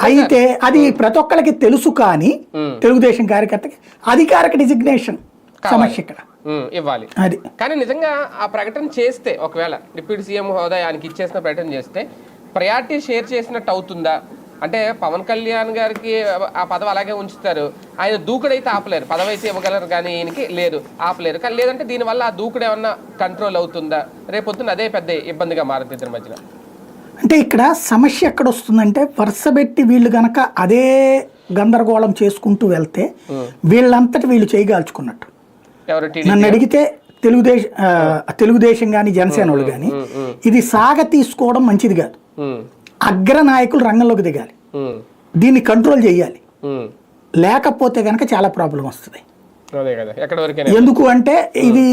అయితే అది ప్రతి ఒక్కరికి తెలుసు, కానీ తెలుగుదేశం కార్యకర్తకి అధికారిక డిజిగ్నేషన్ సమస్య ఇక్కడ ఇవ్వాలి. అది కానీ నిజంగా ఆ ప్రకటన చేస్తే, ఒకవేళ డిప్యూటీ సీఎం హోదా ఆయనకి ఇచ్చేసిన ప్రకటన చేస్తే ప్రయారిటీ షేర్ చేసినట్టు అవుతుందా? అంటే పవన్ కళ్యాణ్ గారికి ఆ పదవి అలాగే ఉంచుతారు, ఆయన దూకుడైతే ఆపలేరు, పదవి అయితే ఇవ్వగలరు కానీ ఈయనకి లేదు, ఆపలేరు. కానీ లేదంటే దీనివల్ల ఆ దూకుడు ఏమన్నా కంట్రోల్ అవుతుందా? రేపొద్దున అదే పెద్ద ఇబ్బందిగా మారుతుంది ఇద్దరి మధ్యన. అంటే ఇక్కడ సమస్య ఎక్కడ వస్తుందంటే, వరుసబెట్టి వీళ్ళు గనక అదే గందరగోళం చేసుకుంటూ వెళ్తే వీళ్ళంతటి వీళ్ళు చేయగాల్చుకున్నట్టు. నన్ను అడిగితే తెలుగుదేశం కానీ జనసేన వాళ్ళు కానీ ఇది సాగ తీసుకోవడం మంచిది కాదు. అగ్ర నాయకులు రంగంలోకి దిగాలి, దీన్ని కంట్రోల్ చేయాలి, లేకపోతే కనుక చాలా ప్రాబ్లం వస్తుంది. ఎందుకు అంటే ఇది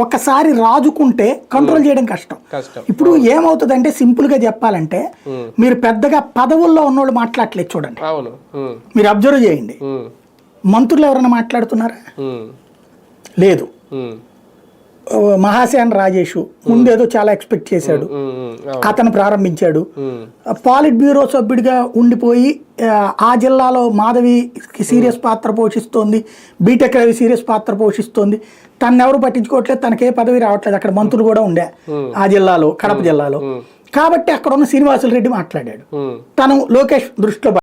ఒక్కసారి రాజుకుంటే కంట్రోల్ చేయడం కష్టం. ఇప్పుడు ఏమవుతుందంటే, సింపుల్ గా చెప్పాలంటే, మీరు పెద్దగా పదవుల్లో ఉన్నోళ్ళు మాట్లాడలేదు చూడండి, మీరు అబ్జర్వ్ చేయండి. మంత్రులు ఎవరైనా మాట్లాడుతున్నారా? లేదు. మహాసేన రాజేష్ ముందేదో చాలా ఎక్స్పెక్ట్ చేశాడు, అతను ప్రారంభించాడు. పాలిట్ బ్యూరో సభ్యుడిగా ఉండిపోయి ఆ జిల్లాలో మాధవి సీరియస్ పాత్ర పోషిస్తోంది, బీటెక్ రవి సీరియస్ పాత్ర పోషిస్తోంది. తను ఎవరు పట్టించుకోవట్లేదు, తనకే పదవి రావట్లేదు. అక్కడ మంత్రులు కూడా ఉండే ఆ జిల్లాలో, కడప జిల్లాలో. కాబట్టి అక్కడ ఉన్న శ్రీనివాసులు రెడ్డి మాట్లాడాడు, తను లోకేష్ దృష్టిలో